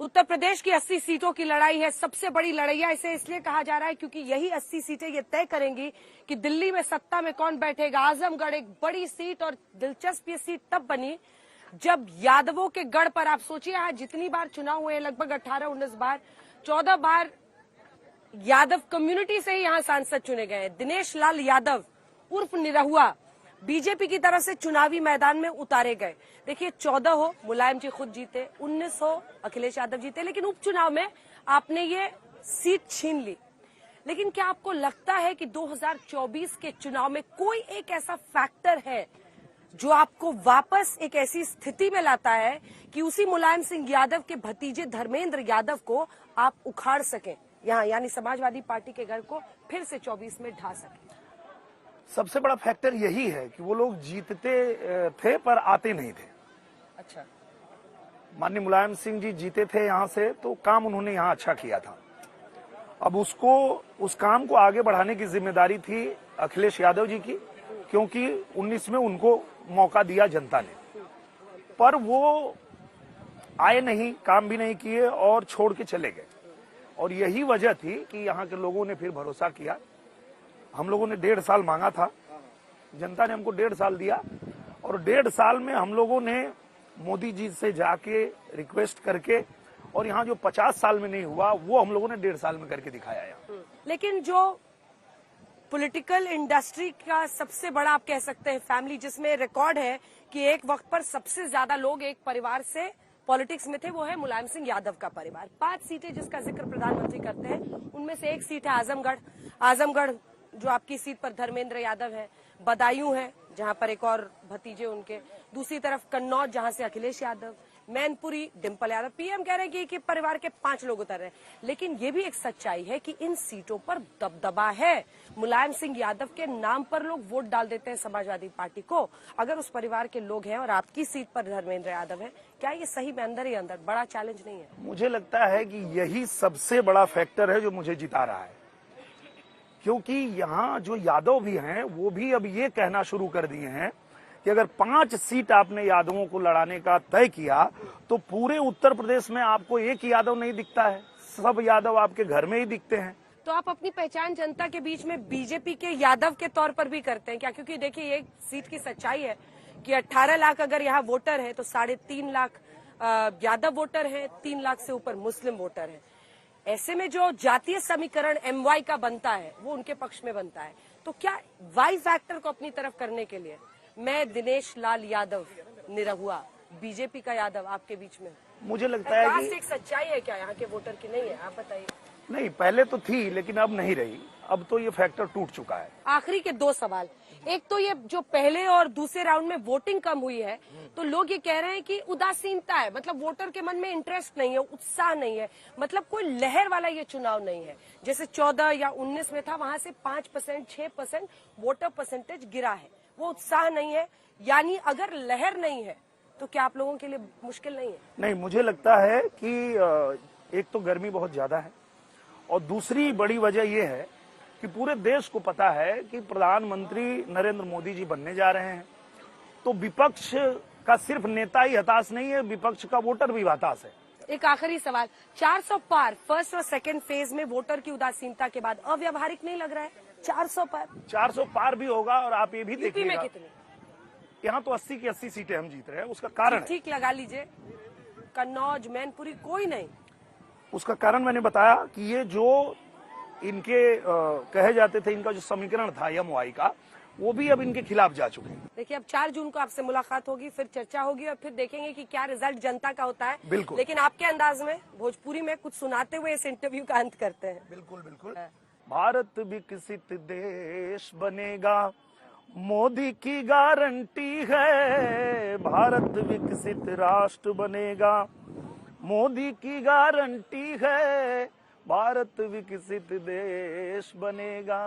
उत्तर प्रदेश की 80 सीटों की लड़ाई है, सबसे बड़ी लड़ैया इसे इसलिए कहा जा रहा है क्योंकि यही 80 सीटें ये तय करेंगी कि दिल्ली में सत्ता में कौन बैठेगा। आजमगढ़ एक बड़ी सीट और दिलचस्प ये सीट तब बनी जब यादवों के गढ़ पर, आप सोचिए आज जितनी बार चुनाव हुए, लगभग 18-19 बार, 14 बार यादव कम्युनिटी से ही यहाँ सांसद चुने गए। दिनेश लाल यादव उर्फ निरहुआ बीजेपी की तरफ से चुनावी मैदान में उतारे गए। देखिए 14 हो मुलायम जी खुद जीते, 19 हो अखिलेश यादव जीते, लेकिन उपचुनाव में आपने ये सीट छीन ली। लेकिन क्या आपको लगता है कि 2024 के चुनाव में कोई एक ऐसा फैक्टर है जो आपको वापस एक ऐसी स्थिति में लाता है कि उसी मुलायम सिंह यादव के भतीजे धर्मेंद्र यादव को आप उखाड़ सकें यहाँ, यानी समाजवादी पार्टी के घर को फिर से 24 में ढा सकें? सबसे बड़ा फैक्टर यही है कि वो लोग जीतते थे पर आते नहीं थे। अच्छा, माननीय मुलायम सिंह जी जीते थे यहाँ से, तो काम उन्होंने यहाँ अच्छा किया था। अब उस काम को आगे बढ़ाने की जिम्मेदारी थी अखिलेश यादव जी की, क्योंकि 19 में उनको मौका दिया जनता ने, पर वो आए नहीं, काम भी नहीं किए और छोड़ के चले गए। और यही वजह थी कि यहाँ के लोगों ने फिर भरोसा किया। हम लोगों ने 1.5 साल मांगा था, जनता ने हमको 1.5 साल दिया, और 1.5 साल में हम लोगों ने मोदी जी से जाके रिक्वेस्ट करके, और यहाँ जो 50 साल में नहीं हुआ वो हम लोगों ने 1.5 साल में करके दिखाया यहाँ। लेकिन जो पॉलिटिकल इंडस्ट्री का सबसे बड़ा, आप कह सकते हैं, फैमिली, जिसमें रिकॉर्ड है कि एक वक्त पर सबसे ज्यादा लोग एक परिवार से पॉलिटिक्स में थे, वो है मुलायम सिंह यादव का परिवार। 5 सीटें जिसका जिक्र प्रधानमंत्री करते हैं, उनमें से एक सीट है आजमगढ़। आजमगढ़ जो आपकी सीट पर धर्मेंद्र यादव है, बदायूं है जहां पर एक और भतीजे उनके, दूसरी तरफ कन्नौज जहां से अखिलेश यादव, मैनपुरी डिंपल यादव। पीएम कह रहे हैं कि परिवार के 5 लोग उतर रहे हैं, लेकिन ये भी एक सच्चाई है कि इन सीटों पर दबदबा है। मुलायम सिंह यादव के नाम पर लोग वोट डाल देते हैं समाजवादी पार्टी को। अगर उस परिवार के लोग हैं और आपकी सीट पर धर्मेंद्र यादव है, क्या ये सही में अंदर ही अंदर बड़ा चैलेंज नहीं है? मुझे लगता है कि यही सबसे बड़ा फैक्टर है जो मुझे जिता रहा है, क्योंकि यहाँ जो यादव भी हैं वो भी अब ये कहना शुरू कर दिए हैं कि अगर 5 सीट आपने यादवों को लड़ाने का तय किया तो पूरे उत्तर प्रदेश में आपको एक यादव नहीं दिखता है, सब यादव आपके घर में ही दिखते हैं। तो आप अपनी पहचान जनता के बीच में बीजेपी के यादव के तौर पर भी करते हैं क्या? क्योंकि देखिए एक सीट की सच्चाई है कि 18 लाख अगर यहाँ वोटर है तो 3.5 लाख यादव वोटर है, 3 लाख से ऊपर मुस्लिम वोटर है। ऐसे में जो जातीय समीकरण MY का बनता है वो उनके पक्ष में बनता है। तो क्या वाई फैक्टर को अपनी तरफ करने के लिए मैं दिनेश लाल यादव निरहुआ बीजेपी का यादव आपके बीच में, मुझे लगता है कि एक सच्चाई है क्या यहाँ के वोटर की? नहीं है, आप बताइए। नहीं, पहले तो थी लेकिन अब नहीं रही, अब तो ये फैक्टर टूट चुका है। आखिरी के 2 सवाल। एक तो ये जो पहले और दूसरे राउंड में वोटिंग कम हुई है, तो लोग ये कह रहे हैं कि उदासीनता है, मतलब वोटर के मन में इंटरेस्ट नहीं है, उत्साह नहीं है, मतलब कोई लहर वाला ये चुनाव नहीं है। जैसे 14 या 19 में था, वहां से 5%, 6% वोटर परसेंटेज गिरा है, वो उत्साह नहीं है। यानी अगर लहर नहीं है तो क्या आप लोगों के लिए मुश्किल नहीं है? नहीं, मुझे लगता है कि एक तो गर्मी बहुत ज्यादा है, और दूसरी बड़ी वजह यह है कि पूरे देश को पता है कि प्रधानमंत्री नरेंद्र मोदी जी बनने जा रहे हैं, तो विपक्ष का सिर्फ नेता ही हताश नहीं है, विपक्ष का वोटर भी हताश है। एक आखिरी सवाल, 400 पार फर्स्ट और सेकंड फेज में वोटर की उदासीनता के बाद अव्यवहारिक नहीं लग रहा है? 400 पार, 400 पार भी होगा, और आप ये भी यूपी देखिएगा में कितने? यहाँ तो 80 की 80 सीटें हम जीत रहे हैं। उसका कारण ठीक लगा लीजिए, कन्नौज, मैनपुरी कोई नहीं। उसका कारण मैंने बताया कि ये जो इनके कहे जाते थे, इनका जो समीकरण था MY का, वो भी अब इनके खिलाफ जा चुके हैं। देखिए अब 4 जून को आपसे मुलाकात होगी, फिर चर्चा होगी और फिर देखेंगे कि क्या रिजल्ट जनता का होता है। बिल्कुल। लेकिन आपके अंदाज में भोजपुरी में कुछ सुनाते हुए इस इंटरव्यू का अंत करते हैं। बिल्कुल बिल्कुल। भारत विकसित देश बनेगा, मोदी की गारंटी है। भारत विकसित राष्ट्र बनेगा, मोदी की गारंटी है। भारत विकसित देश बनेगा।